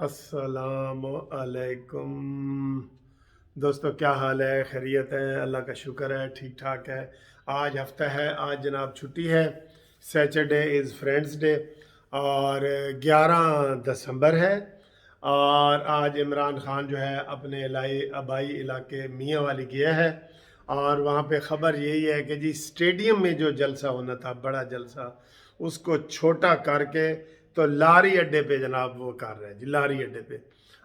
अस्सलाम अलैकुम दोस्तों, क्या हाल है? खैरियत है? अल्लाह का शुक्र है, ठीक ठाक है। आज हफ्ता है, आज जनाब छुट्टी है। सैटरडे इज़ फ्रेंड्स डे और 11 दिसंबर है। और आज इमरान खान जो है अपने आबाई इलाके मियाँ वाली गया है और वहाँ पे ख़बर यही है कि जी स्टेडियम में जो जलसा होना था, बड़ा जलसा, उसको छोटा करके तो लारी अड्डे पे जनाब वो कर रहे हैं जी, लारी अड्डे पे।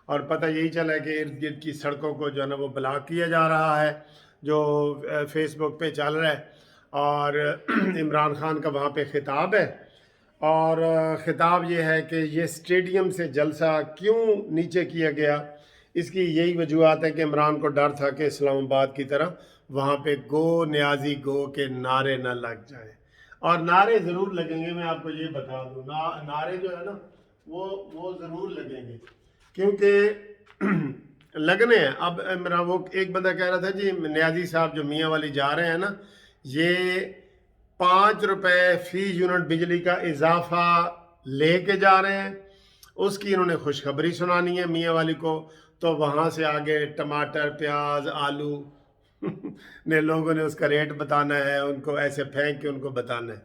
और पता यही चला है कि इर्द गिर्द की सड़कों को जो है ना वो ब्लॉक किया जा रहा है, जो फेसबुक पे चल रहा है। और इमरान खान का वहाँ पे खिताब है और खिताब ये है कि ये स्टेडियम से जलसा क्यों नीचे किया गया। इसकी यही वजूहत है कि इमरान को डर था कि इस्लामाबाद की तरह वहाँ पे गो न्याजी गो के नारे न लग जाए। और नारे ज़रूर लगेंगे, मैं आपको ये बता दूँ, नारे जो है ना वो ज़रूर लगेंगे क्योंकि लगने हैं। अब मेरा वो एक बंदा कह रहा था जी, न्याजी साहब जो मियाँ वाली जा रहे हैं ना, ये 5 रुपए फी यूनिट बिजली का इजाफा लेके जा रहे हैं। उसकी इन्होंने खुशखबरी सुनानी है मियाँ वाली को, तो वहाँ से आगे टमाटर प्याज आलू ने लोगों ने उसका रेट बताना है, उनको ऐसे फेंक के उनको बताना है।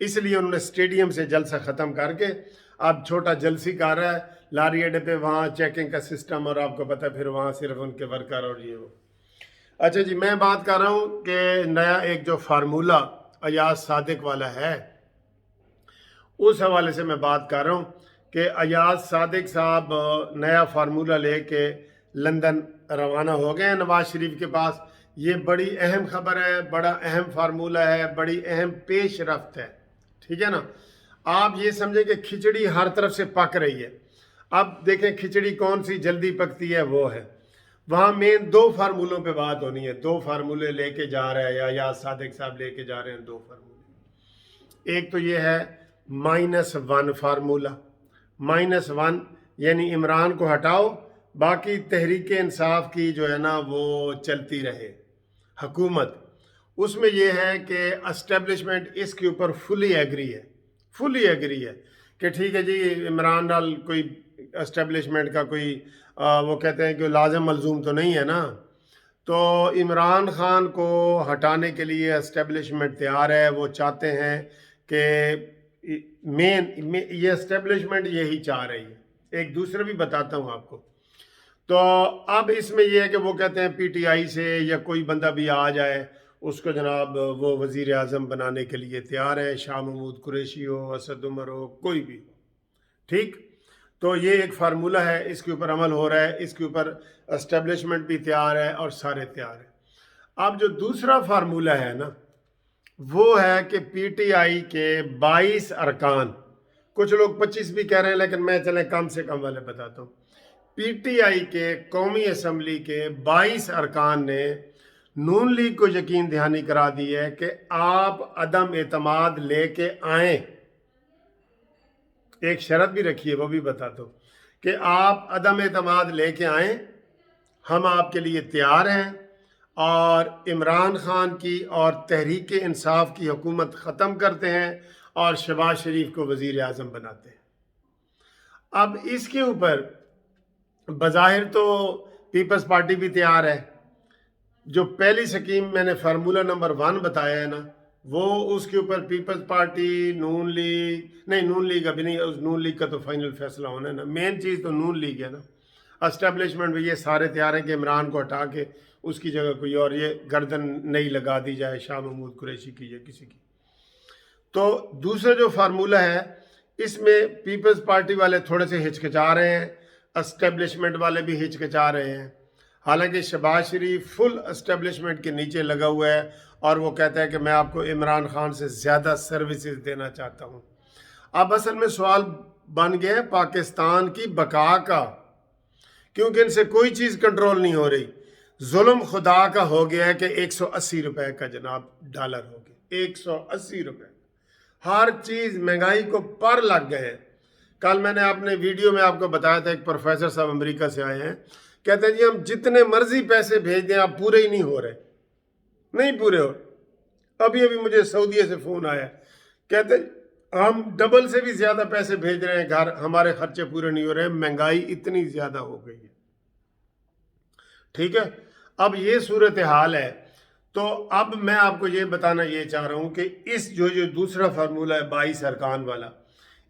इसलिए उन्होंने स्टेडियम से जलसा ख़त्म करके अब छोटा जलसी कर रहा है लारी अड्डे पे, वहाँ चेकिंग का सिस्टम, और आपको पता है फिर वहाँ सिर्फ उनके वर्कर और ये वो। अच्छा जी, मैं बात कर रहा हूँ कि नया एक जो फार्मूला अयाज सादिक वाला है, उस हवाले से मैं बात कर रहा हूँ कि अयाज सादिक साहब नया फार्मूला लेके लंदन रवाना हो गए हैं नवाज शरीफ के पास। ये बड़ी अहम खबर है, बड़ा अहम फार्मूला है, बड़ी अहम पेश रफ्त है, ठीक है ना। आप ये समझे कि खिचड़ी हर तरफ से पक रही है। अब देखें खिचड़ी कौन सी जल्दी पकती है, वो है वहाँ मेन दो फार्मूलों पे बात होनी है। दो फार्मूले लेके जा रहे हैं या अयाज सादिक साहब लेके जा रहे हैं, दो फार्मूले। एक तो ये है -1 फार्मूला। -1 यानी इमरान को हटाओ, बाकी तहरीक इंसाफ की जो है ना वो चलती रहे हुकूमत। उसमें यह है कि एस्टेब्लिशमेंट इसके ऊपर फुली एग्री है, फुली एग्री है कि ठीक है जी, इमरान नाल कोई एस्टेब्लिशमेंट का कोई वो कहते हैं कि लाजिम मलजूम तो नहीं है ना। तो इमरान खान को हटाने के लिए एस्टेब्लिशमेंट तैयार है। वो चाहते हैं कि ये एस्टेब्लिशमेंट यही चाह रही है। एक दूसरा भी बताता हूँ आपको। तो अब इसमें यह है कि वो कहते हैं पीटीआई से या कोई बंदा भी आ जाए, उसको जनाब वो वज़ीर आज़म बनाने के लिए तैयार है। शाह महमूद कुरैशी हो, असद उमर हो, कोई भी हो, ठीक। तो ये एक फार्मूला है, इसके ऊपर अमल हो रहा है, इसके ऊपर एस्टेब्लिशमेंट भी तैयार है और सारे तैयार हैं। अब जो दूसरा फार्मूला है ना, वो है कि पीटीआई के 22 अरकान, कुछ लोग 25 भी कह रहे हैं, लेकिन मैं चले कम से कम वाले बताता हूँ। पीटीआई के कौमी असम्बली के 22 अरकान ने नून लीग को यकीन दहानी करा दी है कि आप अदम एतमाद लेके आए। एक शर्त भी रखी है, वो भी बता दो कि आप अदम एतमाद लेके आए, हम आपके लिए तैयार हैं और इमरान खान की और तहरीक इंसाफ की हुकूमत ख़त्म करते हैं और शहबाज शरीफ को वज़ीर आज़म बनाते हैं। अब इसके ऊपर बज़ाहिर तो पीपल्स पार्टी भी तैयार है। जो पहली स्कीम मैंने फार्मूला नंबर 1 बताया है ना, वो उसके ऊपर पीपल्स पार्टी, नून लीग, नहीं नून लीग अभी नहीं, उस नून लीग का तो फाइनल फैसला होना है ना। मेन चीज़ तो नून लीग है ना। एस्टेब्लिशमेंट भी ये सारे तैयार हैं कि इमरान को हटा के उसकी जगह कोई और ये गर्दन नई लगा दी जाए, शाह महमूद कुरैशी की या किसी की। तो दूसरा जो फार्मूला है, इसमें पीपल्स पार्टी वाले थोड़े से हिचकिचा रहे हैं, एस्टेब्लिशमेंट वाले भी हिचकिचा रहे हैं। हालांकि शहबाज शरीफ फुल एस्टेब्लिशमेंट के नीचे लगा हुआ है और वो कहता है कि मैं आपको इमरान खान से ज़्यादा सर्विसेज देना चाहता हूँ। अब असल में सवाल बन गया है पाकिस्तान की बका का, क्योंकि इनसे कोई चीज़ कंट्रोल नहीं हो रही। जुल्म खुदा का हो गया है कि 180 रुपए का जनाब डॉलर हो गया, 180 रुपए। हर चीज़ महंगाई को पर लग गए हैं। कल मैंने अपने वीडियो में आपको बताया था, एक प्रोफेसर साहब अमेरिका से आए हैं, कहते हैं जी हम जितने मर्जी पैसे भेज दें आप पूरे ही नहीं हो रहे, नहीं पूरे हो। अभी अभी मुझे सऊदीया से फ़ोन आया, कहते हम डबल से भी ज़्यादा पैसे भेज रहे हैं घर, हमारे खर्चे पूरे नहीं हो रहे हैं, महंगाई इतनी ज़्यादा हो गई है। ठीक है, अब ये सूरत हाल है। तो अब मैं आपको ये बताना ये चाह रहा हूँ कि इस जो दूसरा फार्मूला है 22 अरकान वाला,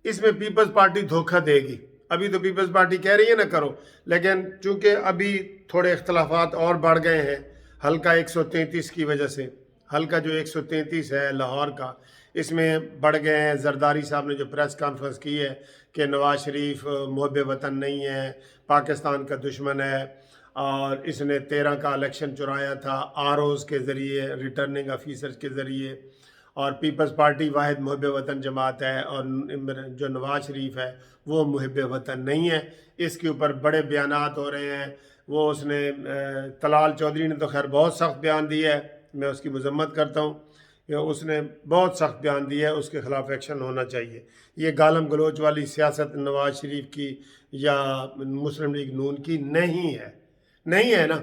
इसमें पीपल्स पार्टी धोखा देगी। अभी तो पीपल्स पार्टी कह रही है ना करो, लेकिन चूंकि अभी थोड़े इख्तलाफात और बढ़ गए हैं हल्का 133 की वजह से, हल्का जो 133 है लाहौर का, इसमें बढ़ गए हैं। जरदारी साहब ने जो प्रेस कॉन्फ्रेंस की है कि नवाज शरीफ मुहब्बे वतन नहीं है, पाकिस्तान का दुश्मन है, और इसने 13 का इलेक्शन चुराया था आरओज़ के ज़रिए, रिटर्निंग ऑफिसर्स के ज़रिए, और पीपल्स पार्टी वाहिद मुहब्बे वतन जमात है, और जो नवाज शरीफ है वो मुहब्बे वतन नहीं है। इसके ऊपर बड़े बयानात हो रहे हैं। वो उसने तलाल चौधरी ने तो खैर बहुत सख्त बयान दिया है, मैं उसकी मजम्मत करता हूँ कि उसने बहुत सख्त बयान दिया है, उसके ख़िलाफ़ एक्शन होना चाहिए। ये गालम गलोच वाली सियासत नवाज शरीफ की या मुस्लिम लीग नून की नहीं है ना।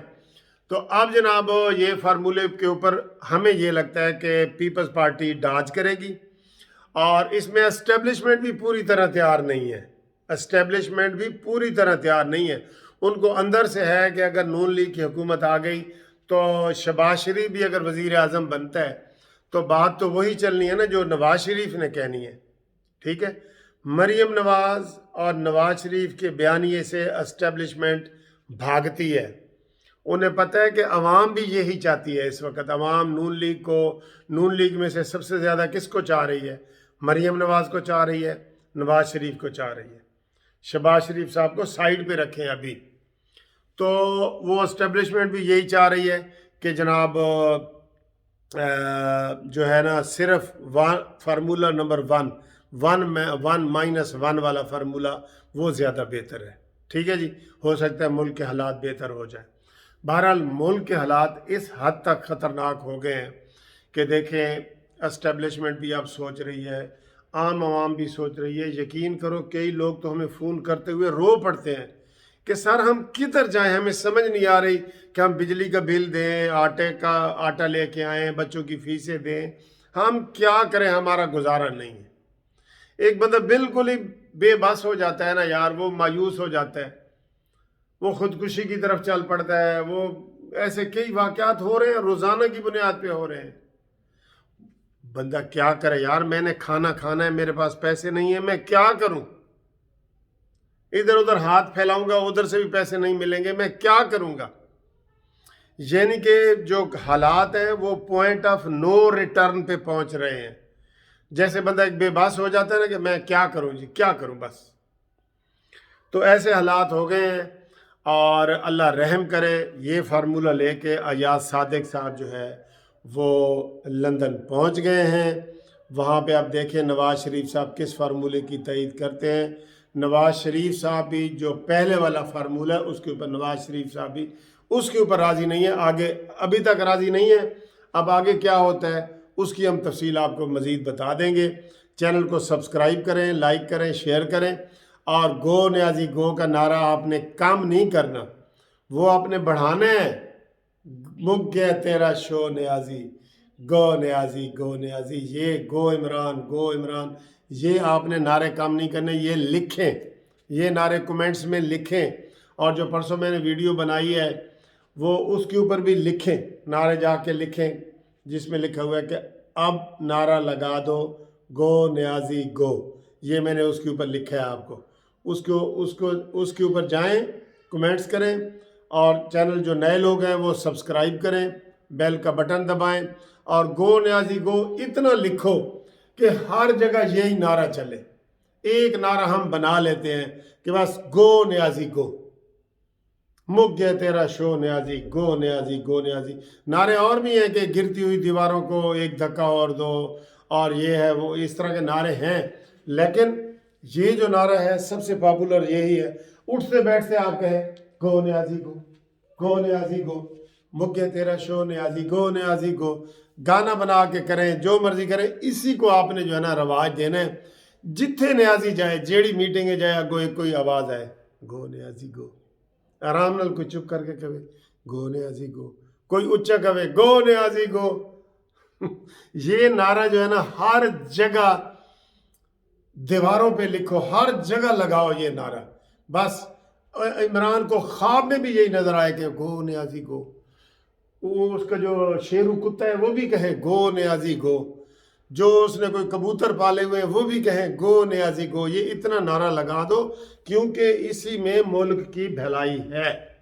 तो अब जनाब ये फार्मूले के ऊपर हमें ये लगता है कि पीपल्स पार्टी डांच करेगी, और इसमें एस्टेब्लिशमेंट भी पूरी तरह तैयार नहीं है। एस्टेब्लिशमेंट भी पूरी तरह तैयार नहीं है। उनको अंदर से है कि अगर नून लीग की हुकूमत आ गई तो शहबाज शरीफ भी अगर वज़ीर आज़म बनता है तो बात तो वही चलनी है ना जो नवाज शरीफ ने कहनी है। ठीक है, मरीम नवाज और नवाज शरीफ के बयानिए से एस्टेब्लिशमेंट भागती है। उन्हें पता है कि अवाम भी यही चाहती है। इस वक्त अवाम नून लीग में से सबसे ज़्यादा किसको चाह रही है? मरीम नवाज को चाह रही है, नवाज शरीफ को चाह रही है। शहबाज शरीफ साहब को साइड पे रखें अभी। तो वो एस्टेब्लिशमेंट भी यही चाह रही है कि जनाब जो है ना सिर्फ formula number one minus one वाला फार्मूला वो ज़्यादा बेहतर है। ठीक है जी, हो सकता है मुल्क के हालात बेहतर हो जाए। बहरहाल मुल्क के हालात इस हद तक ख़तरनाक हो गए हैं कि देखें एस्टेब्लिशमेंट भी अब सोच रही है, आम आवाम भी सोच रही है। यकीन करो कई लोग तो हमें फ़ोन करते हुए रो पड़ते हैं कि सर हम किधर जाएं, हमें समझ नहीं आ रही कि हम बिजली का बिल दें, आटा लेके आएँ, बच्चों की फीसें दें, हम क्या करें, हमारा गुजारा नहीं है। एक बंदा बिल्कुल ही बेबस हो जाता है ना यार, वो मायूस हो जाता है, वो खुदकुशी की तरफ चल पड़ता है। वो ऐसे कई वाक़यात हो रहे हैं, रोज़ाना की बुनियाद पे हो रहे हैं। बंदा क्या करे यार, मैंने खाना खाना है, मेरे पास पैसे नहीं है, मैं क्या करूं? इधर उधर हाथ फैलाऊंगा, उधर से भी पैसे नहीं मिलेंगे, मैं क्या करूंगा? यानी कि जो हालात हैं वो पॉइंट ऑफ नो रिटर्न पे पहुंच रहे हैं। जैसे बंदा एक बेबस हो जाता है ना कि मैं क्या करूं जी, क्या करूं बस। तो ऐसे हालात हो गए हैं, और अल्लाह रहम करे। ये फार्मूला लेके अयाज सादिक साहब जो है वो लंदन पहुंच गए हैं। वहाँ पे आप देखें नवाज शरीफ साहब किस फार्मूले की तईद करते हैं। नवाज शरीफ साहब भी जो पहले वाला फार्मूला है उसके ऊपर नवाज शरीफ साहब भी उसके ऊपर राज़ी नहीं है, आगे अभी तक राज़ी नहीं है। अब आगे क्या होता है उसकी हम तफसील आपको मज़ीद बता देंगे। चैनल को सब्सक्राइब करें, लाइक करें, शेयर करें, और गो न्याजी गो का नारा आपने कम नहीं करना, वो आपने बढ़ाना है। मुक गया तेरा शो न्याजी, गो न्याजी गो न्याजी, ये गो इमरान, ये आपने नारे कम नहीं करने, ये लिखें, ये नारे कमेंट्स में लिखें। और जो परसों मैंने वीडियो बनाई है वो उसके ऊपर भी लिखें, नारे जाके लिखें जिसमें लिखा हुआ है कि अब नारा लगा दो गो न्याजी गो। ये मैंने उसके ऊपर लिखा है आपको, उसके ऊपर जाएं, कमेंट्स करें, और चैनल जो नए लोग हैं वो सब्सक्राइब करें, बेल का बटन दबाएं, और गो न्याजी गो इतना लिखो कि हर जगह यही नारा चले। एक नारा हम बना लेते हैं कि बस गो न्याजी गो, मुक गया तेरा शो न्याजी गो न्याजी गो न्याजी। नारे और भी हैं कि गिरती हुई दीवारों को एक धक्का और दो, और ये है वो, इस तरह के नारे हैं। लेकिन ये जो नारा है सबसे पॉपुलर यही है। उठते बैठते आप कहें गो न्याजी गो, गो न्याजी गो, मुक गया तेरा शो न्याजी गो। गाना बना के करें, जो मर्जी करें, इसी को आपने जो है ना रवाज देना है। जिथे न्याजी जाए, जेड़ी मीटिंग जाए, अगो कोई आवाज़ आए गो न्याजी गो, आराम नाल कोई चुप करके कहे गो न्याजी गो, कोई उच्चा कहे गो न्याजी गो। ये नारा जो है ना हर जगह دیواروں پہ لکھو، ہر جگہ لگاؤ یہ نعرہ. بس عمران کو خواب میں بھی یہی نظر آئے کہ گو نیازی گو. وہ اس کا جو شیرو کتا ہے وہ بھی کہے گو نیازی گو. جو اس نے کوئی کبوتر پالے ہوئے وہ بھی کہیں گو نیازی گو. یہ اتنا نعرہ لگا دو کیونکہ اسی میں ملک کی بھلائی ہے.